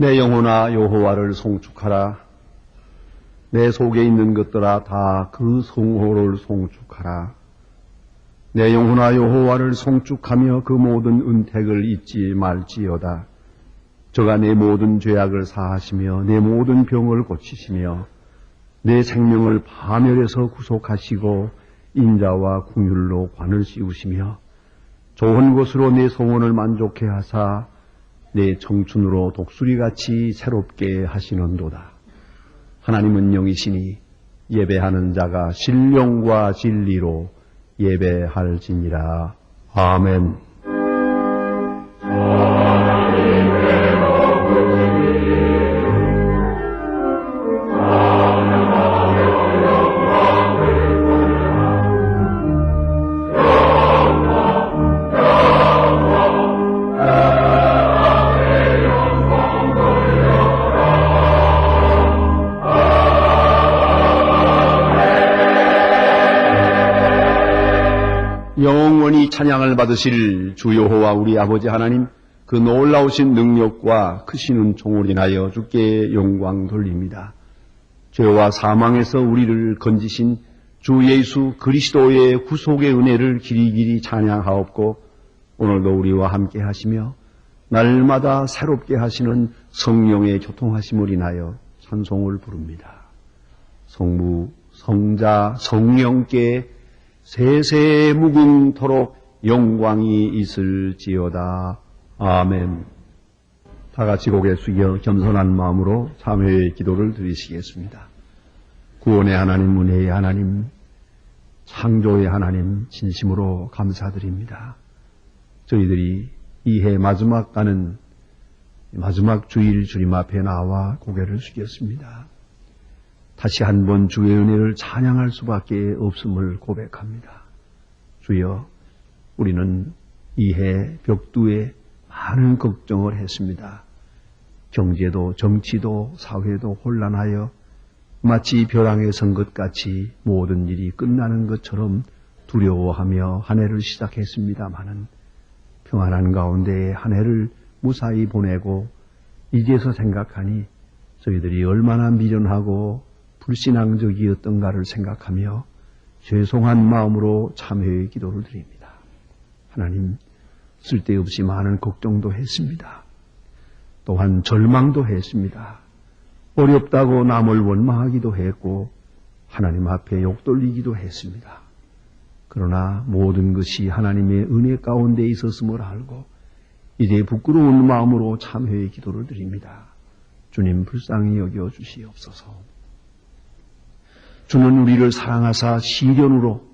내 영혼아 여호와를 송축하라. 내 속에 있는 것들아 다 그 성호를 송축하라. 내 영혼아 여호와를 송축하며 그 모든 은택을 잊지 말지어다. 저가 내 모든 죄악을 사하시며 내 모든 병을 고치시며 내 생명을 파멸에서 구속하시고 인자와 긍휼로 관을 씌우시며 좋은 것으로 내 성원을 만족해 하사 내 청춘으로 독수리같이 새롭게 하시는도다. 하나님은 영이시니 예배하는 자가 신령과 진리로 예배할지니라. 아멘. 영원히 찬양을 받으실 주 여호와 우리 아버지 하나님, 그 놀라우신 능력과 크신 은총을 인하여 주께 영광 돌립니다. 죄와 사망에서 우리를 건지신 주 예수 그리스도의 구속의 은혜를 길이길이 찬양하옵고, 오늘도 우리와 함께 하시며 날마다 새롭게 하시는 성령의 교통하심을 인하여 찬송을 부릅니다. 성부, 성자, 성령께 세세 무궁토록 영광이 있을지어다. 아멘. 다 같이 고개 숙여 겸손한 마음으로 참회의 기도를 드리시겠습니다. 구원의 하나님, 은혜의 하나님, 창조의 하나님, 진심으로 감사드립니다. 저희들이 이 해 마지막 가는 마지막 주일 주님 앞에 나와 고개를 숙였습니다. 다시 한번 주의 은혜를 찬양할 수밖에 없음을 고백합니다. 주여, 우리는 이해 벽두에 많은 걱정을 했습니다. 경제도 정치도 사회도 혼란하여 마치 벼랑에 선 것 같이 모든 일이 끝나는 것처럼 두려워하며 한 해를 시작했습니다마는 평안한 가운데 한 해를 무사히 보내고 이제서 생각하니 저희들이 얼마나 미련하고 불신앙적이었던가를 생각하며 죄송한 마음으로 참회의 기도를 드립니다. 하나님, 쓸데없이 많은 걱정도 했습니다. 또한 절망도 했습니다. 어렵다고 남을 원망하기도 했고 하나님 앞에 욕돌리기도 했습니다. 그러나 모든 것이 하나님의 은혜 가운데 있었음을 알고 이제 부끄러운 마음으로 참회의 기도를 드립니다. 주님, 불쌍히 여겨 주시옵소서. 주는 우리를 사랑하사 시련으로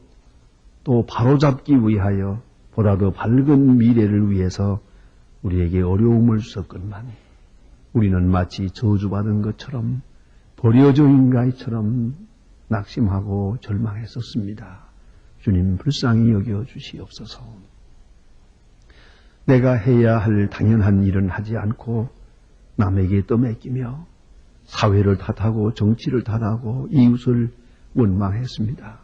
또 바로잡기 위하여 보다 더 밝은 미래를 위해서 우리에게 어려움을 주셨건만 우리는 마치 저주받은 것처럼 버려진 가이처럼 낙심하고 절망했었습니다. 주님, 불쌍히 여겨 주시옵소서. 내가 해야 할 당연한 일은 하지 않고 남에게 떠맡기며 사회를 탓하고 정치를 탓하고 이웃을 원망했습니다.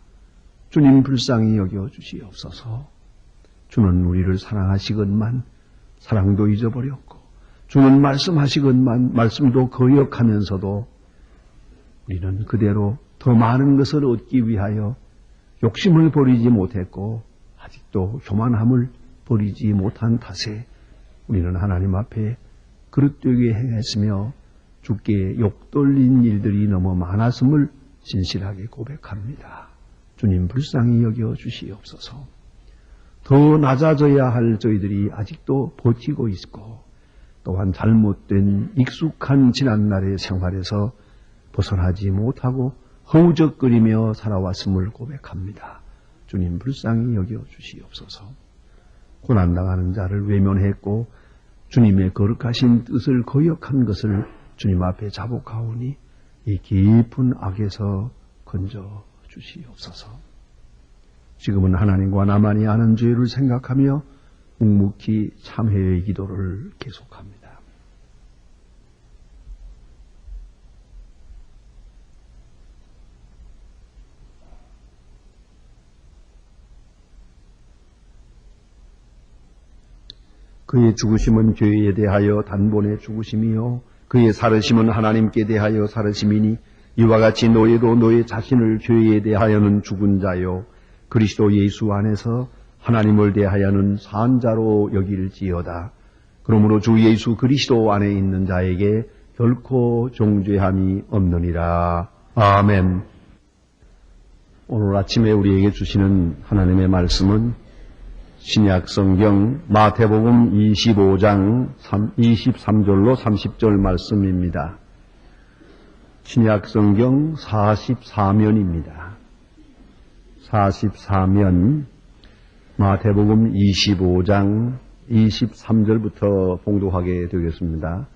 주님, 불쌍히 여겨 주시옵소서. 주는 우리를 사랑하시건만 사랑도 잊어버렸고 주는 말씀하시건만 말씀도 거역하면서도 우리는 그대로 더 많은 것을 얻기 위하여 욕심을 버리지 못했고 아직도 교만함을 버리지 못한 탓에 우리는 하나님 앞에 그릇되게 행했으며 주께 욕돌린 일들이 너무 많았음을 진실하게 고백합니다. 주님, 불쌍히 여겨 주시옵소서. 더 낮아져야 할 저희들이 아직도 버티고 있고 또한 잘못된 익숙한 지난날의 생활에서 벗어나지 못하고 허우적거리며 살아왔음을 고백합니다. 주님, 불쌍히 여겨 주시옵소서. 고난당하는 자를 외면했고 주님의 거룩하신 뜻을 거역한 것을 주님 앞에 자복하오니 이 깊은 악에서 건져 주시옵소서. 지금은 하나님과 나만이 아는 죄를 생각하며 묵묵히 참회의 기도를 계속합니다. 그의 죽으심은 죄에 대하여 단번에 죽으심이요 그의 살으심은 하나님께 대하여 살으심이니 이와 같이 너희도 너희 자신을 죄에 대하여는 죽은 자요 그리스도 예수 안에서 하나님을 대하여는 산 자로 여길지어다. 그러므로 주 예수 그리스도 안에 있는 자에게 결코 정죄함이 없느니라. 아멘. 오늘 아침에 우리에게 주시는 하나님의 말씀은 신약 성경 마태복음 25장 23절로 30절 말씀입니다. 신약 성경 44면입니다. 44면 마태복음 25장 23절부터 봉독하게 되겠습니다.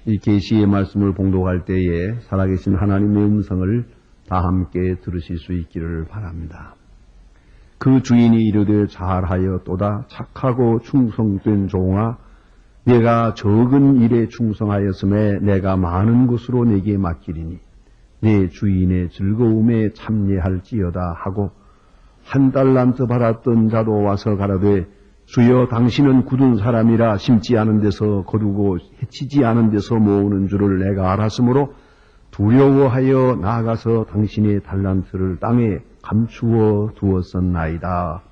이 계시의 말씀을 봉독할 때에 살아계신 하나님의 음성을 다 함께 들으실 수 있기를 바랍니다. 그 주인이 이르되 잘하였도다 착하고 충성된 종아 내가 적은 일에 충성하였음에 내가 많은 것으로 내게 맡기리니 내 주인의 즐거움에 참여할지어다 하고 1달란트 받았던 자도 와서 가라되 주여 당신은 굳은 사람이라 심지 않은 데서 거두고 해치지 않은 데서 모으는 줄을 내가 알았으므로 두려워하여 나아가서 당신의 달란트를 땅에 감추어 두었었나이다.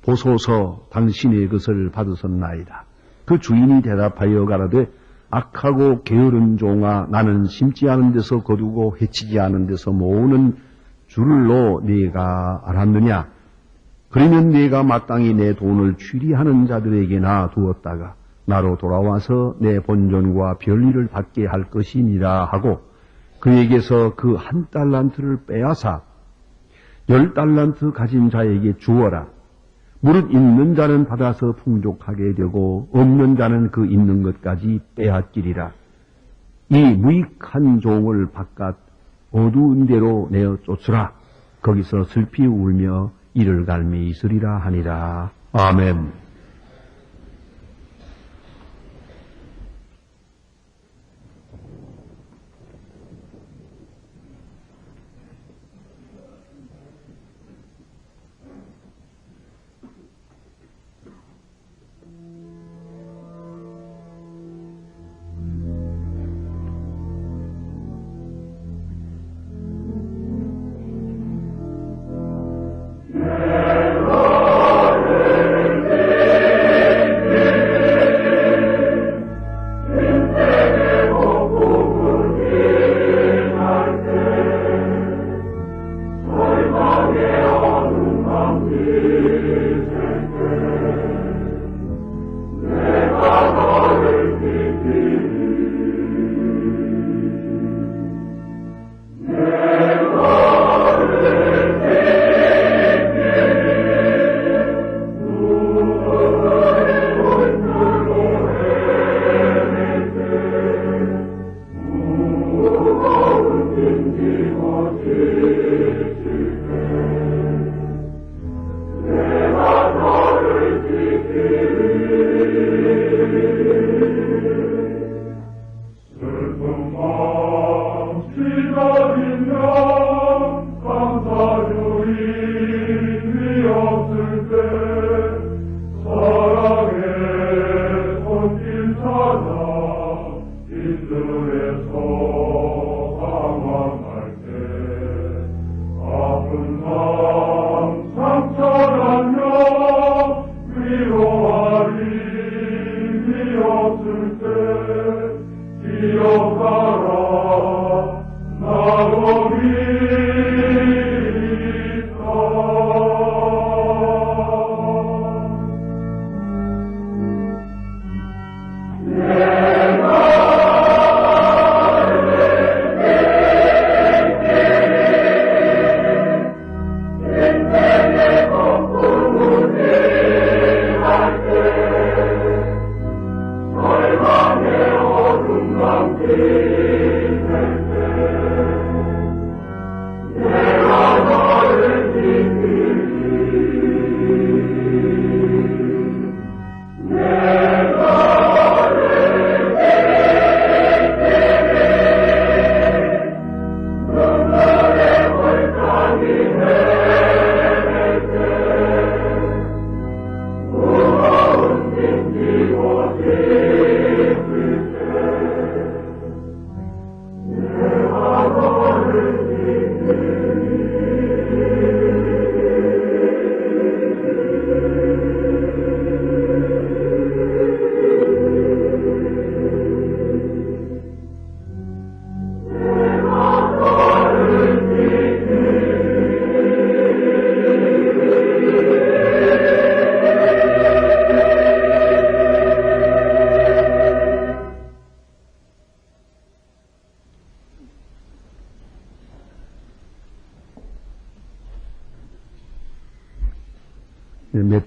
보소서 당신의 것을 받으셨나이다. 그 주인이 대답하여 가라되 악하고 게으른 종아 나는 심지 않은 데서 거두고 해치지 않은 데서 모으는 줄로 네가 알았느냐? 그러면 네가 마땅히 내 돈을 취리하는 자들에게나 두었다가 나로 돌아와서 내 본전과 별일을 받게 할 것이니라 하고 그에게서 그 1달란트를 빼앗아 10달란트 가진 자에게 주어라. 무릇 있는 자는 받아서 풍족하게 되고 없는 자는 그 있는 것까지 빼앗기리라. 이 무익한 종을 바깥 어두운 데로 내어 쫓으라. 거기서 슬피 울며 이를 갈미 있으리라 하니라. 아멘. 내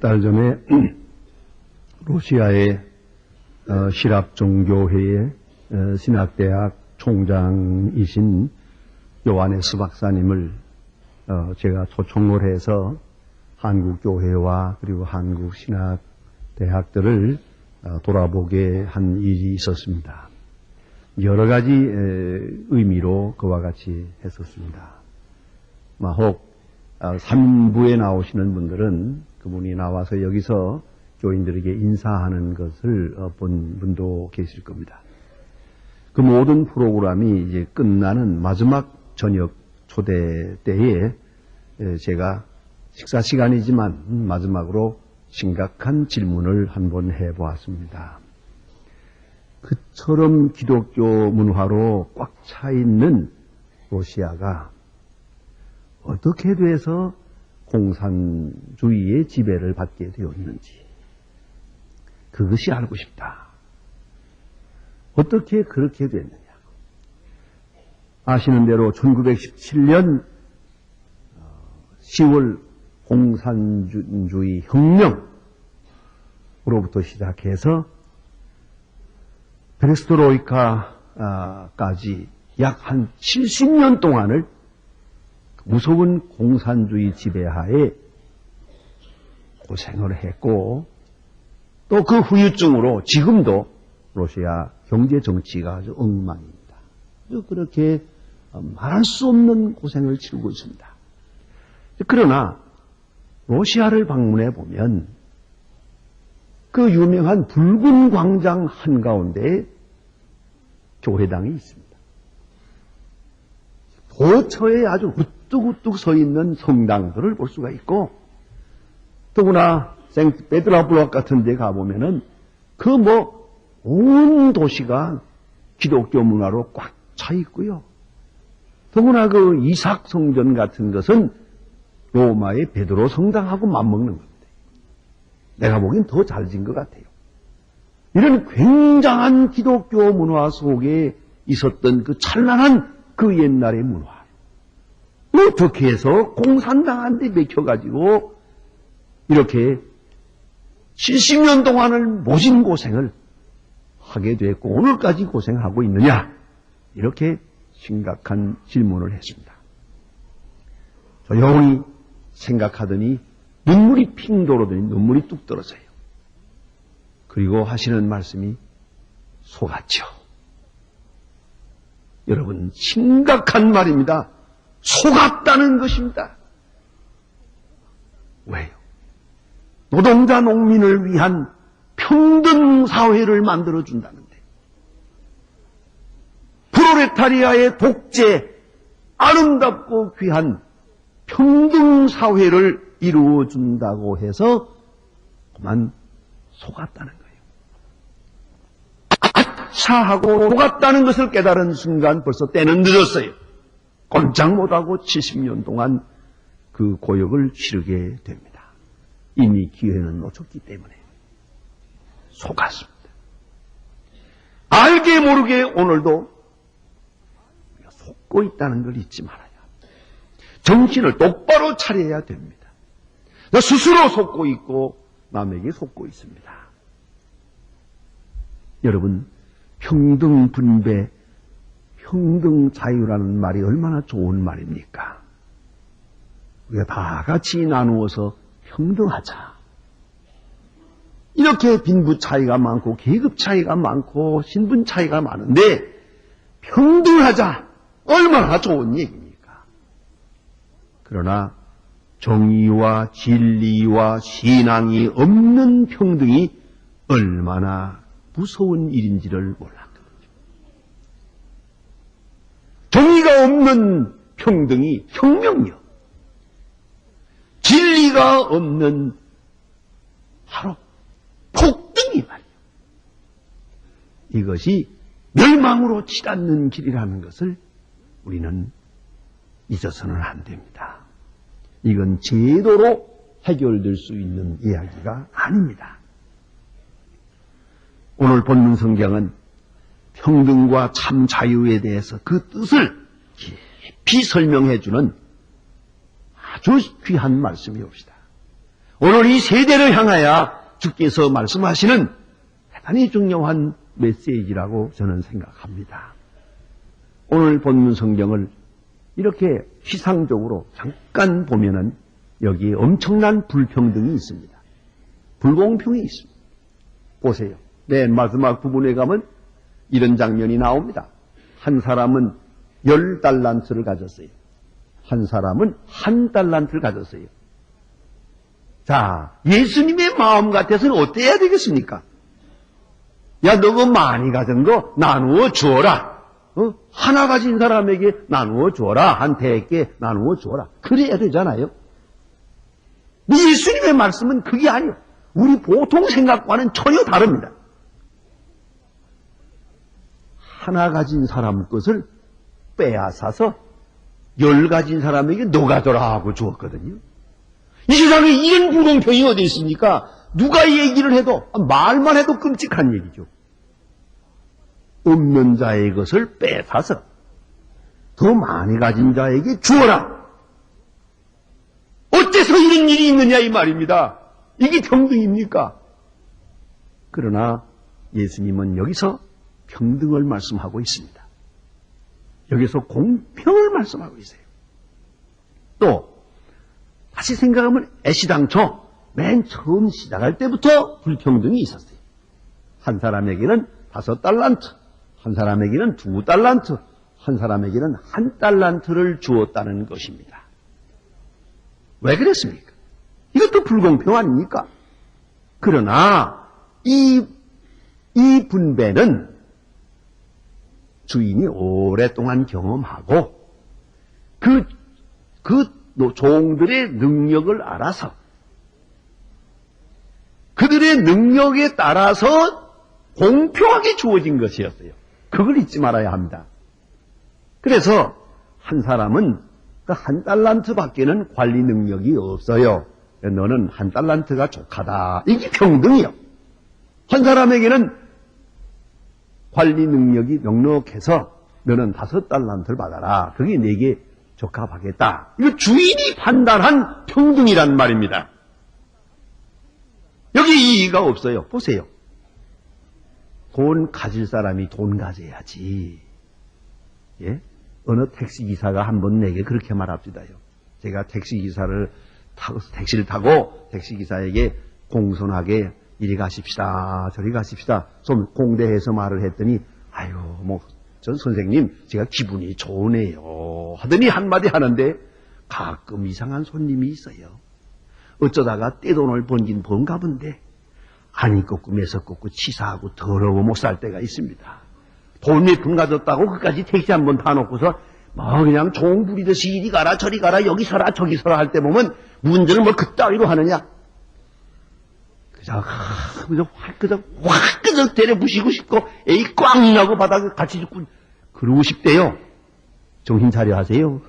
달 전에 러시아의 시랍종교회의 신학대학 총장이신 요하네스 박사님을 제가 초청을 해서 한국교회와 그리고 한국 신학대학들을 돌아보게 한 일이 있었습니다. 여러 가지 의미로 그와 같이 했었습니다. 혹 3부에 나오시는 분들은 그분이 나와서 여기서 교인들에게 인사하는 것을 본 분도 계실 겁니다. 그 모든 프로그램이 이제 끝나는 마지막 저녁 초대 때에 제가 식사 시간이지만 마지막으로 심각한 질문을 한번 해보았습니다. 그처럼 기독교 문화로 꽉 차 있는 러시아가 어떻게 돼서 공산주의의 지배를 받게 되었는지 그것이 알고 싶다. 어떻게 그렇게 됐느냐. 아시는 대로 1917년 10월 공산주의 혁명으로부터 시작해서 페레스트로이카까지 약 한 70년 동안을 무서운 공산주의 지배하에 고생을 했고 또 그 후유증으로 지금도 러시아 경제 정치가 아주 엉망입니다. 그렇게 말할 수 없는 고생을 치르고 있습니다. 그러나 러시아를 방문해 보면 그 유명한 붉은 광장 한가운데에 교회당이 있습니다. 도처에 아주 우뚝우뚝 서 있는 성당들을 볼 수가 있고 더구나 생트페드라부르크 같은 데 가보면은 온 도시가 기독교 문화로 꽉 차 있고요. 더구나 그 이삭 성전 같은 것은 로마의 베드로 성당하고 맞먹는 겁니다. 내가 보기엔 더 잘 진 것 같아요. 이런 굉장한 기독교 문화 속에 있었던 그 찬란한 그 옛날의 문화. 어떻게 해서 공산당한테 맥혀가지고 이렇게 70년 동안을 모진 고생을 하게 됐고 오늘까지 고생하고 있느냐. 이렇게 심각한 질문을 했습니다. 조용히 생각하더니 눈물이 핑 돌아더니 눈물이 뚝 떨어져요. 그리고 하시는 말씀이 속았죠. 여러분 심각한 말입니다. 속았다는 것입니다. 왜요? 노동자 농민을 위한 평등 사회를 만들어준다는데 프롤레타리아의 독재 아름답고 귀한 평등 사회를 이루어준다고 해서 그만 속았다는 거예요. 아차 하고 속았다는 것을 깨달은 순간 벌써 때는 늦었어요. 꼼짝 못하고 70년 동안 그 고역을 치르게 됩니다. 이미 기회는 놓쳤기 때문에 속았습니다. 알게 모르게 오늘도 속고 있다는 걸 잊지 말아야 합니다. 정신을 똑바로 차려야 됩니다. 스스로 속고 있고 남에게 속고 있습니다. 여러분 평등 분배, 평등 자유라는 말이 얼마나 좋은 말입니까? 우리가 다 같이 나누어서 평등하자. 이렇게 빈부 차이가 많고 계급 차이가 많고 신분 차이가 많은데 평등하자. 얼마나 좋은 얘기입니까? 그러나 정의와 진리와 신앙이 없는 평등이 얼마나 무서운 일인지를 몰랐거든요. 정의가 없는 평등이 혁명이요. 진리가 없는 바로 폭등이 말이에요. 이것이 멸망으로 치닫는 길이라는 것을 우리는 잊어서는 안 됩니다. 이건 제도로 해결될 수 있는 이야기가 아닙니다. 오늘 본문 성경은 평등과 참 자유에 대해서 그 뜻을 깊이 설명해 주는 아주 귀한 말씀이 옵니다. 오늘 이 세대를 향하여 주께서 말씀하시는 대단히 중요한 메시지라고 저는 생각합니다. 오늘 본문 성경을 이렇게 시상적으로 잠깐 보면은 여기에 엄청난 불평등이 있습니다. 불공평이 있습니다. 보세요. 맨 마지막 부분에 가면 이런 장면이 나옵니다. 한 사람은 10달란트를 가졌어요. 한 사람은 1달란트를 가졌어요. 자, 예수님의 마음 같아서는 어때야 되겠습니까? 야, 너가 많이 가진 거 나누어 주어라. 하나 가진 사람에게 나누어 주어라. 한테에게 나누어 주어라. 그래야 되잖아요. 예수님의 말씀은 그게 아니에요. 우리 보통 생각과는 전혀 다릅니다. 하나 가진 사람 것을 빼앗아서 10 가진 사람에게 너 가져라 하고 주었거든요. 이 세상에 이런 불공평이 어디 있습니까? 누가 얘기를 해도, 말만 해도 끔찍한 얘기죠. 없는 자의 것을 뺏어서 더 많이 가진 자에게 주어라. 어째서 이런 일이 있느냐 이 말입니다. 이게 평등입니까? 그러나 예수님은 여기서 평등을 말씀하고 있습니다. 여기서 공평을 말씀하고 있어요. 또 다시 생각하면 애시당초 맨 처음 시작할 때부터 불평등이 있었어요. 한 사람에게는 5달란트, 한 사람에게는 2달란트, 한 사람에게는 1달란트를 주었다는 것입니다. 왜 그랬습니까? 이것도 불공평 아닙니까? 그러나 이 분배는 주인이 오랫동안 경험하고 그 종들의 능력을 알아서 그들의 능력에 따라서 공평하게 주어진 것이었어요. 그걸 잊지 말아야 합니다. 그래서 한 사람은 그 1달란트밖에는 관리 능력이 없어요. 너는 1달란트가 족하다. 이게 평등이요. 한 사람에게는 관리 능력이 넉넉해서 너는 5달란트를 받아라. 그게 내게 적합하겠다. 이거 주인이 판단한 평등이란 말입니다. 여기 이의가 없어요. 보세요. 돈 가질 사람이 돈 가져야지. 예? 어느 택시기사가 한번 내게 그렇게 말합시다요. 제가 택시를 타고 택시기사에게 공손하게 이리 가십시다, 저리 가십시다, 좀 공대해서 말을 했더니, 아유, 전 선생님, 제가 기분이 좋으네요. 하더니 한마디 하는데, 가끔 이상한 손님이 있어요. 어쩌다가 떼돈을 번긴 번가 본데, 아니 꺾고 매서 꺾고 치사하고 더러워 못 살 때가 있습니다. 돈 몇 푼 가졌다고 그까지 택시 한번 타놓고서, 그냥 종 부리듯이 이리 가라, 저리 가라, 여기 서라, 저기 서라 할 때 보면, 문제는 그따위로 하느냐? 그저 확 때려 부시고 싶고, 에이 꽉 나고 바닥에 같이 죽고, 그러고 싶대요. 정신 차려 하세요.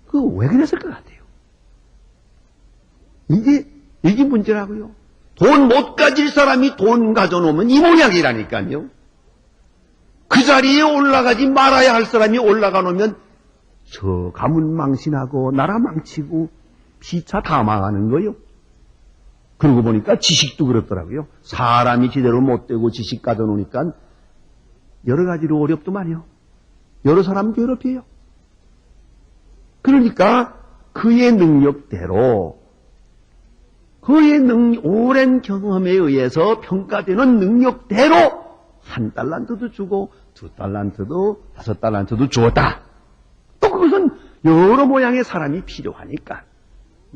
그거 왜 그랬을 것 같아요? 이게 문제라고요. 돈 못 가질 사람이 돈 가져놓으면 이 모양이라니까요. 그 자리에 올라가지 말아야 할 사람이 올라가 놓으면 저 가문 망신하고 나라 망치고 피차 다 망하는 거요. 그러고 보니까 지식도 그렇더라고요. 사람이 제대로 못 되고 지식 가져놓으니까 여러 가지로 어렵더만요. 여러 사람 괴롭혀요. 그러니까 그의 능력대로 그의 오랜 경험에 의해서 평가되는 능력대로 1달란트도 주고 2달란트도 5달란트도 주었다. 또 그것은 여러 모양의 사람이 필요하니까.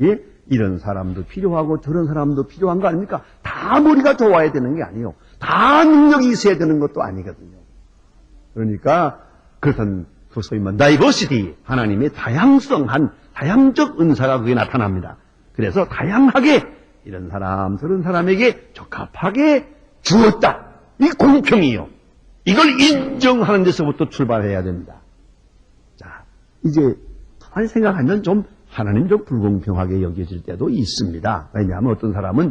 예? 이런 사람도 필요하고 저런 사람도 필요한 거 아닙니까? 다 머리가 좋아야 되는 게 아니에요. 다 능력이 있어야 되는 것도 아니거든요. 그러니까 그것은 소위 말하면 다이버시티, 하나님의 다양적 은사가 그게 나타납니다. 그래서 다양하게 이런 사람 저런 사람에게 적합하게 주었다. 이 공평이요. 이걸 인정하는 데서부터 출발해야 됩니다. 자, 이제 가만히 생각하면 좀 하나님적 불공평하게 여겨질 때도 있습니다. 왜냐하면 어떤 사람은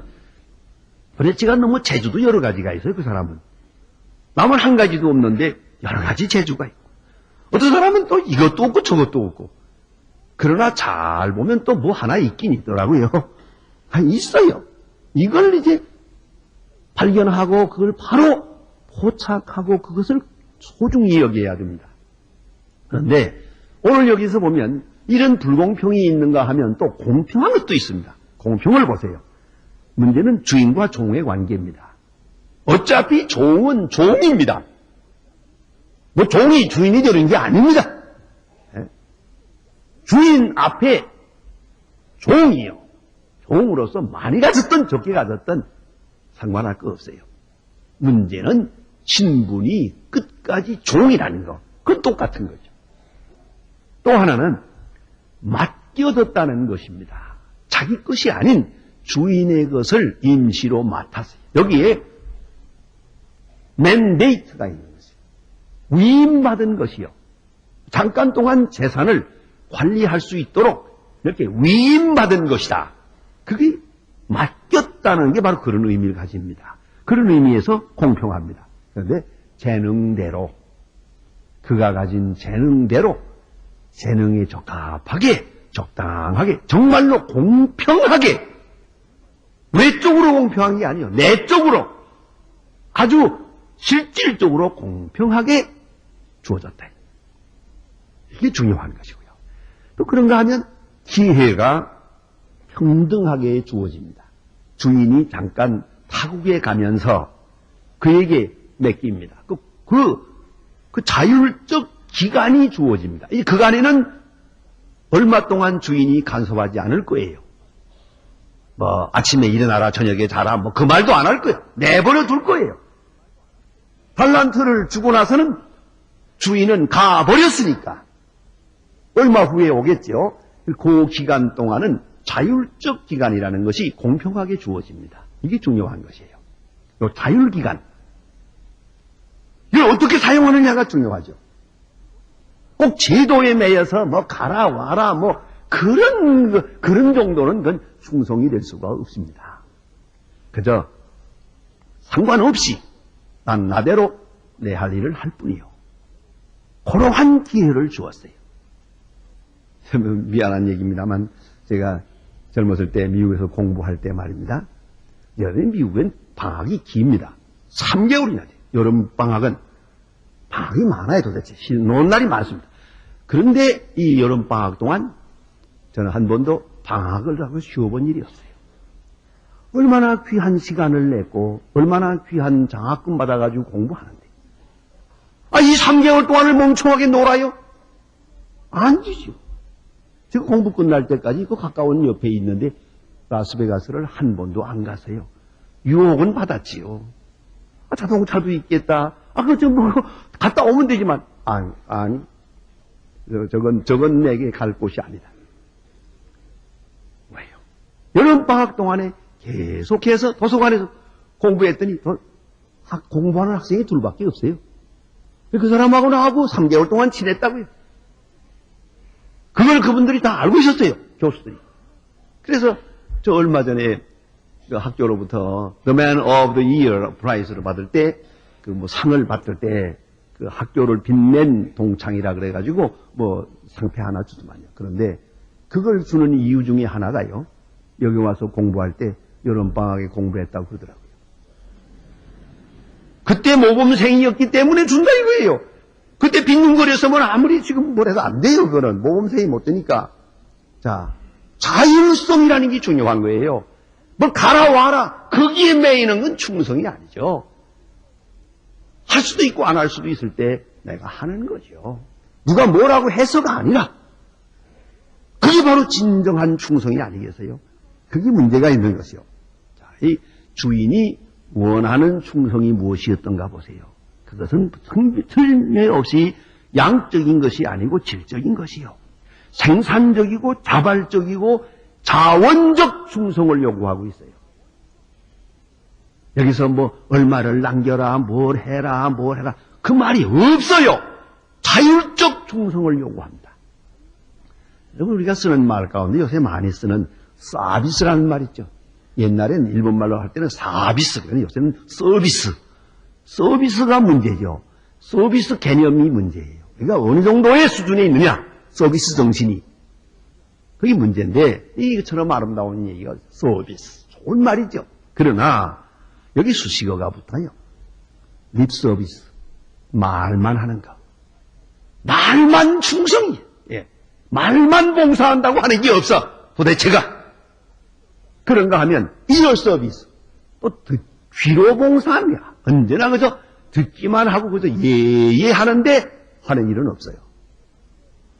브레치가 너무 재주도 여러 가지가 있어요. 그 사람은 남은 한 가지도 없는데 여러 가지 재주가 있고, 어떤 사람은 또 이것도 없고 저것도 없고, 그러나 잘 보면 또 뭐 하나 있긴 있더라고요. 있어요. 이걸 이제 발견하고 그걸 바로 포착하고 그것을 소중히 여겨야 됩니다. 그런데 오늘 여기서 보면 이런 불공평이 있는가 하면 또 공평한 것도 있습니다. 공평을 보세요. 문제는 주인과 종의 관계입니다. 어차피 종은 종입니다. 뭐 종이 주인이 되는 게 아닙니다. 주인 앞에 종이요. 종으로서 많이 가졌든 적게 가졌든 상관할 거 없어요. 문제는 신분이 끝까지 종이라는 거. 그건 똑같은 거죠. 또 하나는 맡겨졌다는 것입니다. 자기 것이 아닌 주인의 것을 임시로 맡았어요. 여기에 맨데이트가 있는 것이요. 위임받은 것이요. 잠깐 동안 재산을 관리할 수 있도록 이렇게 위임받은 것이다. 그게 맡겼다는 게 바로 그런 의미를 가집니다. 그런 의미에서 공평합니다. 그런데 재능대로 그가 가진 재능대로 재능에 적합하게 적당하게 정말로 공평하게 외적으로 공평한 게 아니에요. 내적으로 아주 실질적으로 공평하게 주어졌다. 이게 중요한 것이고요. 또 그런가 하면 기회가 평등하게 주어집니다. 주인이 잠깐 타국에 가면서 그에게 맡깁니다. 그 자율적 기간이 주어집니다. 이 그간에는 얼마 동안 주인이 간섭하지 않을 거예요. 뭐 아침에 일어나라 저녁에 자라 뭐 그 말도 안 할 거예요. 내버려 둘 거예요. 달란트를 주고 나서는 주인은 가버렸으니까 얼마 후에 오겠죠. 그 기간 동안은 자율적 기간이라는 것이 공평하게 주어집니다. 이게 중요한 것이에요. 이 자율기간. 이걸 어떻게 사용하느냐가 중요하죠. 꼭 제도에 매여서 뭐 가라 와라 뭐 그런 정도는 그건 충성이 될 수가 없습니다. 그저 상관없이 난 나대로 내 할 일을 할 뿐이요. 그러한 기회를 주었어요. 미안한 얘기입니다만 제가 젊었을 때 미국에서 공부할 때 말입니다. 미국은 방학이 깁니다. 3개월이나 돼요. 여름방학은 방학이 많아요 도대체. 노는 날이 많습니다. 그런데 이 여름방학 동안 저는 한 번도 방학을 하고 쉬어본 일이 없어요. 얼마나 귀한 시간을 냈고 얼마나 귀한 장학금 받아가지고 공부하는데 이 3개월 동안을 멍청하게 놀아요? 아니죠. 제가 공부 끝날 때까지 그 가까운 옆에 있는데 라스베가스를 한 번도 안 가서요. 유혹은 받았지요. 자동차도 있겠다. 그저 뭐 갔다 오면 되지만 아니 저건 내게 갈 곳이 아니다. 왜요? 여름방학 동안에 계속해서 도서관에서 공부했더니 공부하는 학생이 둘밖에 없어요. 그 사람하고 나하고 3개월 동안 지냈다고요. 그걸 그분들이 다 알고 있었어요. 교수들이. 그래서 저 얼마 전에 그 학교로부터 The Man of the Year 프라이즈를 받을 때 그 뭐 상을 받을 때 그 학교를 빛낸 동창이라 그래가지고 뭐 상패 하나 주더만요. 그런데 그걸 주는 이유 중에 하나가요. 여기 와서 공부할 때 여름방학에 공부했다고 그러더라고요. 그때 모범생이었기 때문에 준다 이거예요. 그때 빈둥거렸으면 아무리 지금 뭘 해도 안 돼요. 그거는 모범생이 못 되니까. 자, 자율성이라는 게 중요한 거예요. 뭐 가라 와라 거기에 매이는 건 충성이 아니죠. 할 수도 있고 안 할 수도 있을 때 내가 하는 거죠. 누가 뭐라고 해서가 아니라 그게 바로 진정한 충성이 아니겠어요? 그게 문제가 있는 것이요. 자, 이 주인이 원하는 충성이 무엇이었던가 보세요. 그것은 틀림없이 양적인 것이 아니고 질적인 것이요. 생산적이고 자발적이고 자원적 충성을 요구하고 있어요. 여기서 뭐 얼마를 남겨라, 뭘 해라 그 말이 없어요. 자율적 충성을 요구합니다. 여러분 우리가 쓰는 말 가운데 요새 많이 쓰는 서비스라는 말 있죠. 옛날엔 일본말로 할 때는 서비스, 요새는 서비스. 서비스가 문제죠. 서비스 개념이 문제예요. 그러니까 어느 정도의 수준에 있느냐, 서비스 정신이. 그게 문제인데 이것처럼 아름다운 얘기가 서비스. 좋은 말이죠. 그러나 여기 수식어가 붙어요. 립 서비스. 말만 하는 거. 말만 충성이에요. 예. 말만 봉사한다고 하는 게 없어. 도대체가. 그런가 하면 이어 서비스. 또 귀로 봉사합니다. 언제나 그저 듣기만 하고 그저 예예 하는데 하는 일은 없어요.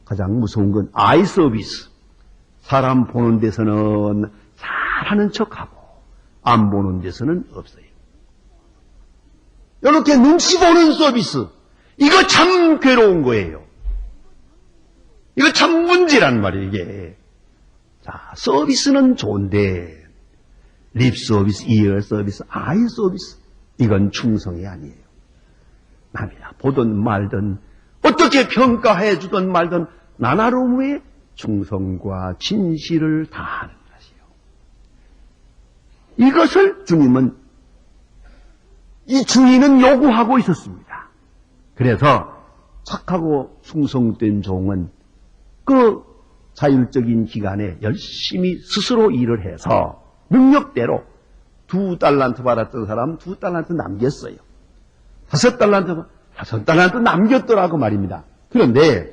가장 무서운 건 아이 서비스. 사람 보는 데서는 잘하는 척하고 안 보는 데서는 없어요. 이렇게 눈치 보는 서비스. 이거 참 괴로운 거예요. 이거 참 문제란 말이에요, 이게. 자, 서비스는 좋은데, 립 서비스, 이어 서비스, 아이 서비스. 이건 충성이 아니에요. 남이 보든 말든, 어떻게 평가해 주든 말든, 나나로무의 충성과 진실을 다하는 것이요. 이것을 주님은, 이 주인은 요구하고 있었습니다. 그래서 착하고 충성된 종은 그 자율적인 기간에 열심히 스스로 일을 해서 능력대로 2달란트 받았던 사람 2달란트 남겼어요. 5달란트 남겼더라고 말입니다. 그런데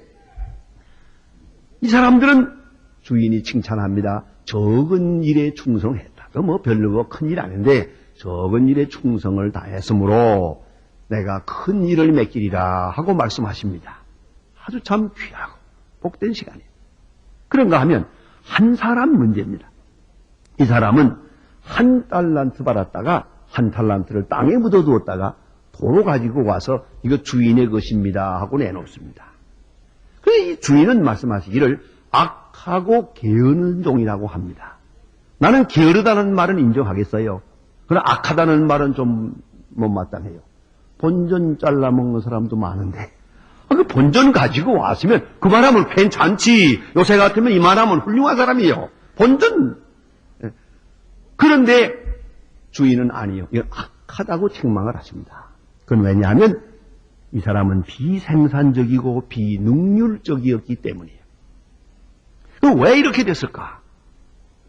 이 사람들은 주인이 칭찬합니다. 적은 일에 충성했다. 뭐 별로 큰 일 아닌데 적은 일에 충성을 다했으므로 내가 큰 일을 맡기리라 하고 말씀하십니다. 아주 참 귀하고 복된 시간이에요. 그런가 하면 한 사람 문제입니다. 이 사람은 1달란트 받았다가 1달란트를 땅에 묻어두었다가 도로 가지고 와서 이거 주인의 것입니다 하고 내놓습니다. 그래서 이 주인은 말씀하시기를 악하고 게으른 종이라고 합니다. 나는 게으르다는 말은 인정하겠어요. 그러나 악하다는 말은 좀 못마땅해요. 본전 잘라먹는 사람도 많은데 그 본전 가지고 왔으면 그만하면 괜찮지. 요새 같으면 이만하면 훌륭한 사람이에요. 본전. 그런데 주인은 아니요. 이건 악하다고 책망을 하십니다. 그건 왜냐하면 이 사람은 비생산적이고 비능률적이었기 때문이에요. 왜 이렇게 됐을까?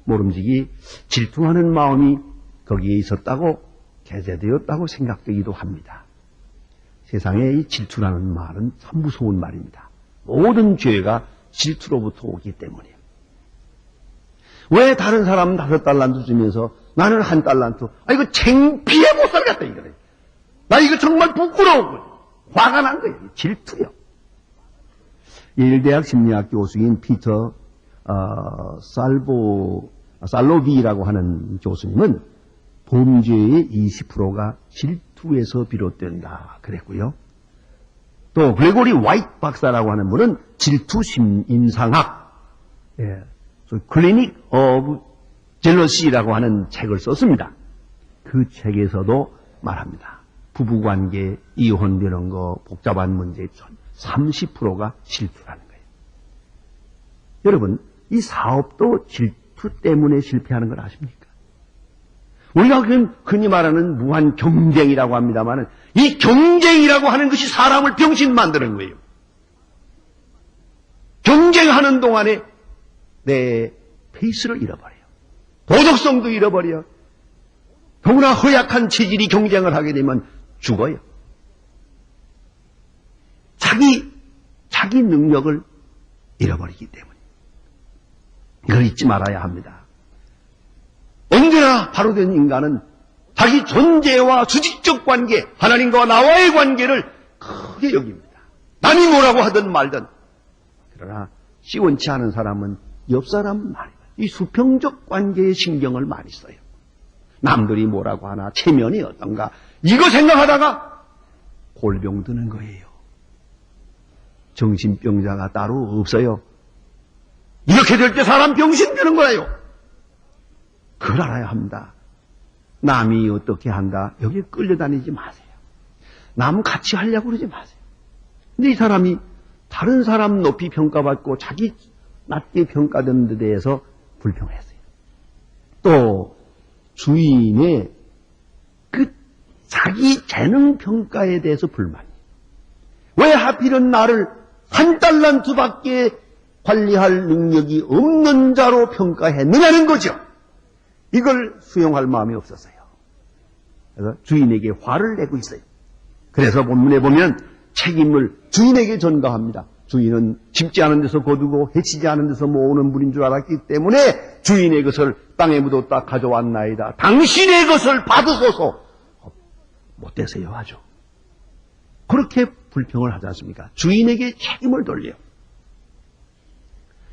모름지기 질투하는 마음이 거기에 있었다고 개재되었다고 생각되기도 합니다. 세상에 이 질투라는 말은 참 무서운 말입니다. 모든 죄가 질투로부터 오기 때문이에요. 왜 다른 사람은 5달란트 주면서 나는 1달란트, 이거 창피해 못 살겠다 이거예요. 나 이거 정말 부끄러워. 화가 난 거예요. 질투요. 예일대학 심리학 교수인 피터 살로비라고 하는 교수님은 범죄의 20%가 질투에서 비롯된다 그랬고요. 또 그레고리 화이트 박사라고 하는 분은 질투 인상학, 클리닉 오브 젤러시라고 하는 책을 썼습니다. 그 책에서도 말합니다. 부부관계, 이혼되는 거, 복잡한 문제 30%가 질투라는 거예요. 여러분, 이 사업도 질투 때문에 실패하는 걸 아십니까? 우리가 흔히 말하는 무한 경쟁이라고 합니다만 이 경쟁이라고 하는 것이 사람을 병신 만드는 거예요. 경쟁하는 동안에 내 페이스를 잃어버려요. 도덕성도 잃어버려요. 더구나 허약한 체질이 경쟁을 하게 되면 죽어요. 자기 능력을 잃어버리기 때문에 이걸 잊지 말아야 합니다. 언제나 바로된 인간은 자기 존재와 수직적 관계, 하나님과 나와의 관계를 크게 여깁니다. 남이 뭐라고 하든 말든. 그러나 시원치 않은 사람은 옆 사람 말이에요. 이 수평적 관계에 신경을 많이 써요. 남들이 뭐라고 하나, 체면이 어떤가, 이거 생각하다가 골병 드는 거예요. 정신병자가 따로 없어요. 이렇게 될 때 사람 병신 드는 거예요. 그걸 알아야 합니다. 남이 어떻게 한다, 여기에 끌려다니지 마세요. 남 같이 하려고 그러지 마세요. 근데 이 사람이 다른 사람 높이 평가받고 자기 낮게 평가되는 데 대해서 불평했어요. 또 주인의 그 자기 재능 평가에 대해서 불만이. 왜 하필은 나를 1달란트밖에 관리할 능력이 없는 자로 평가했느냐는 거죠. 이걸 수용할 마음이 없었어요. 그래서 주인에게 화를 내고 있어요. 그래서 본문에 보면 책임을 주인에게 전가합니다. 주인은 심지 않은 데서 거두고 해치지 않은 데서 모으는 분인 줄 알았기 때문에 주인의 것을 땅에 묻었다 가져왔나이다. 당신의 것을 받으소서. 못되세요 하죠. 그렇게 불평을 하지 않습니까? 주인에게 책임을 돌려요.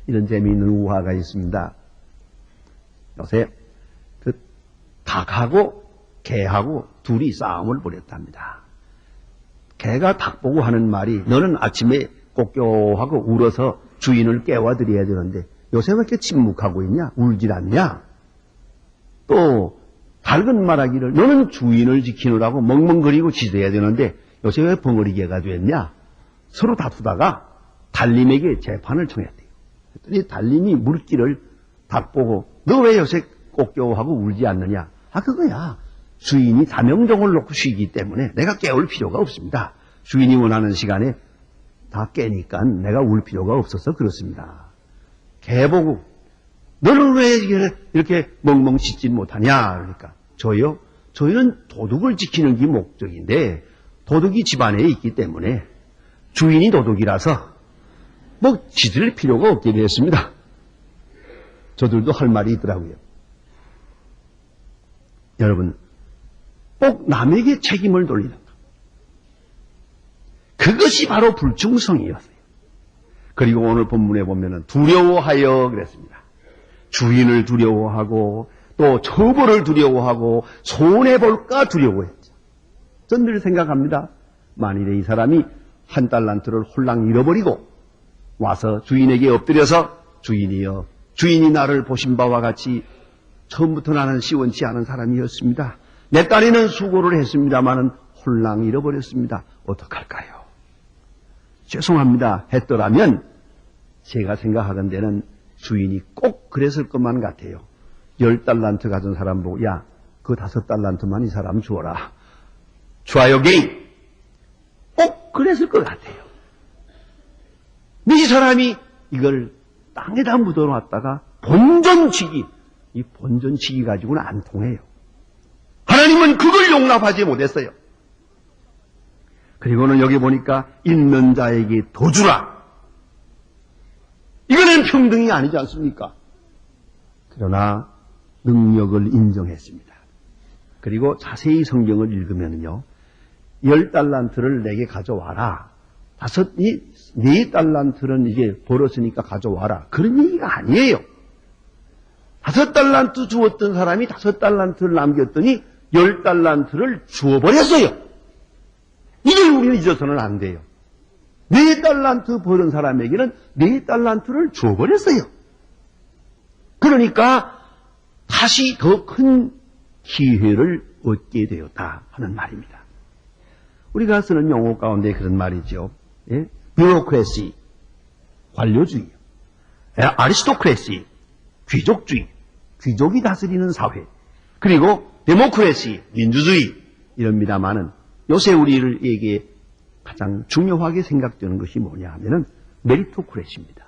이런 재미있는 우화가 있습니다. 요새 그 닭하고 개하고 둘이 싸움을 벌였답니다. 개가 닭 보고 하는 말이 너는 아침에 꼭 하고 울어서 주인을 깨워드려야 되는데 요새 왜 이렇게 침묵하고 있냐? 울질 않냐? 또 닭은 말하기를 너는 주인을 지키느라고 멍멍거리고 짖어야 되는데 요새 왜 벙어리개가 됐냐? 서로 다투다가 달림에게 재판을 청했대요. 그랬더니 달림이 물기를 닭 보고 너 왜 요새 꼭 하고 울지 않느냐? 아 그거야. 주인이 사명종을 놓고 쉬기 때문에 내가 깨울 필요가 없습니다. 주인이 원하는 시간에 다 깨니까 내가 울 필요가 없어서 그렇습니다. 개 보고 너는 왜 이렇게 멍멍 짖지 못하냐? 그러니까 저희는 도둑을 지키는 게 목적인데 도둑이 집안에 있기 때문에 주인이 도둑이라서 뭐 짖을 필요가 없게 됐습니다. 저들도 할 말이 있더라고요. 여러분 꼭 남에게 책임을 돌리는 것. 그것이 바로 불충성이었어요. 그리고 오늘 본문에 보면은 두려워하여 그랬습니다. 주인을 두려워하고 또 처벌을 두려워하고 손해볼까 두려워했죠. 전 늘 생각합니다. 만일에 이 사람이 한 달란트를 홀랑 잃어버리고 와서 주인에게 엎드려서 주인이여 주인이 나를 보신 바와 같이 처음부터 나는 시원치 않은 사람이었습니다. 내 딸이는 수고를 했습니다마는 홀랑 잃어버렸습니다. 어떡할까요? 죄송합니다 했더라면 제가 생각하건대는 주인이 꼭 그랬을 것만 같아요. 10달란트 가진 사람 보고 야, 그 5달란트만 이 사람 주어라. 좋아요 게임. 꼭 그랬을 것 같아요. 이 사람이 이걸 땅에다 묻어놨다가 본전치기, 이 본전치기 가지고는 안 통해요. 하나님은 그걸 용납하지 못했어요. 그리고는 여기 보니까 있는 자에게 더 주라. 이거는 평등이 아니지 않습니까? 그러나 능력을 인정했습니다. 그리고 자세히 성경을 읽으면요, 10달란트를 내게 가져와라. 4달란트는 이제 벌었으니까 가져와라. 그런 얘기가 아니에요. 5달란트 주었던 사람이 5달란트를 남겼더니 10달란트를 주어버렸어요. 이걸 우리는 잊어서는 안 돼요. 4달란트 벌은 사람에게는 4달란트를 주어버렸어요. 그러니까 다시 더 큰 기회를 얻게 되었다 하는 말입니다. 우리가 쓰는 용어 가운데 그런 말이죠. 예? 뷰로크래시, 관료주의, 아리스토크래시, 귀족주의, 귀족이 다스리는 사회, 그리고 데모크래시, 민주주의 이럽니다마는 요새 우리에게 가장 중요하게 생각되는 것이 뭐냐 하면은 메리토크래시입니다.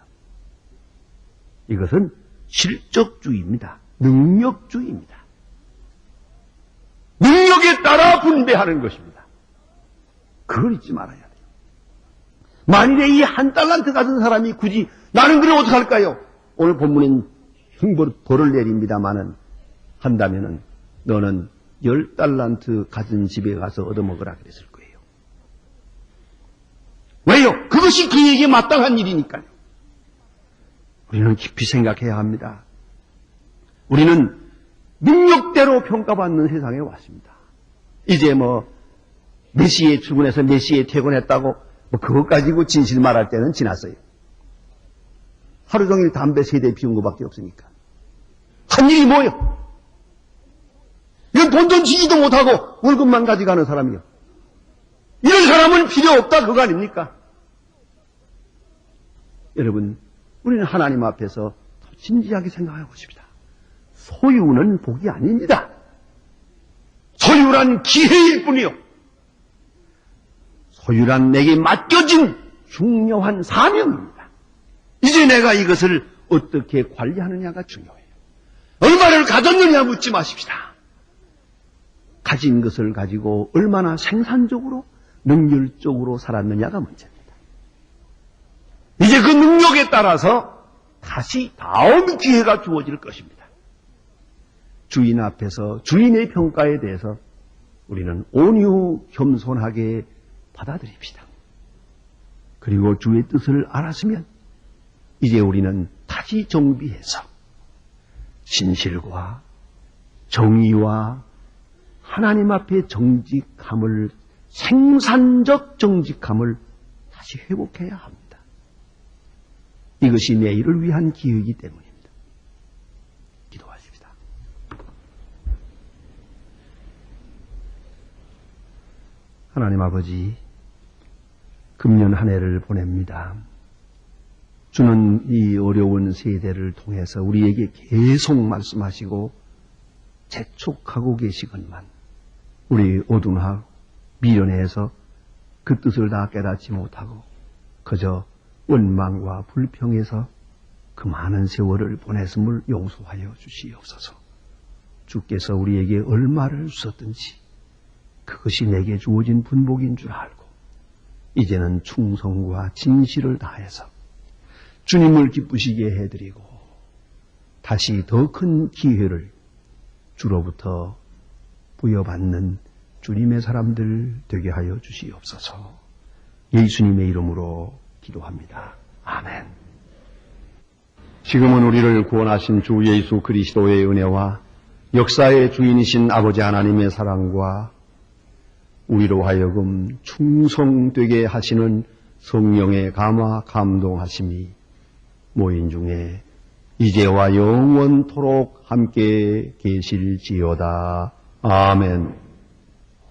이것은 실적주의입니다. 능력주의입니다. 능력에 따라 분배하는 것입니다. 그걸 잊지 말아야 돼요. 만일에 이 1달란트 가진 사람이 굳이 나는 그럼 어떡할까요? 오늘 본문엔 형벌을 내립니다마는 한다면은 너는 10달란트 가진 집에 가서 얻어먹으라 그랬을 거예요. 왜요? 그것이 그에게 마땅한 일이니까요. 우리는 깊이 생각해야 합니다. 우리는 능력대로 평가받는 세상에 왔습니다. 이제 몇 시에 출근해서 몇 시에 퇴근했다고 그것 가지고 진실 말할 때는 지났어요. 하루 종일 담배 3대 피운 것밖에 없으니까. 한 일이 뭐예요? 이건 돈 좀 지지도 못하고 월급만 가져가는 사람이요. 이런 사람은 필요 없다 그거 아닙니까? 여러분, 우리는 하나님 앞에서 진지하게 생각해 보십시다. 소유는 복이 아닙니다. 소유란 기회일 뿐이요. 소유란 내게 맡겨진 중요한 사명입니다. 이제 내가 이것을 어떻게 관리하느냐가 중요해요. 얼마를 가졌느냐 묻지 마십시다. 가진 것을 가지고 얼마나 생산적으로 능률적으로 살았느냐가 문제입니다. 이제 그 능력에 따라서 다시 다음 기회가 주어질 것입니다. 주인 앞에서 주인의 평가에 대해서 우리는 온유 겸손하게 받아들입시다. 그리고 주의 뜻을 알았으면 이제 우리는 다시 정비해서 진실과 정의와 하나님 앞에 정직함을, 생산적 정직함을 다시 회복해야 합니다. 이것이 내일을 위한 기회이기 때문입니다. 기도하십시다. 하나님 아버지, 금년 한 해를 보냅니다. 주는 이 어려운 세대를 통해서 우리에게 계속 말씀하시고 재촉하고 계시건만 우리 어둠하고 미련해서 그 뜻을 다 깨닫지 못하고 그저 원망과 불평에서 그 많은 세월을 보냈음을 용서하여 주시옵소서. 주께서 우리에게 얼마를 주셨든지 그것이 내게 주어진 분복인 줄 알고 이제는 충성과 진실을 다해서 주님을 기쁘시게 해드리고 다시 더 큰 기회를 주로부터 부여받는 주님의 사람들 되게 하여 주시옵소서. 예수님의 이름으로 기도합니다. 아멘. 지금은 우리를 구원하신 주 예수 그리스도의 은혜와 역사의 주인이신 아버지 하나님의 사랑과 우리로 하여금 충성되게 하시는 성령의 감화 감동하심이 모인 중에 이제와 영원토록 함께 계실지어다. 아멘.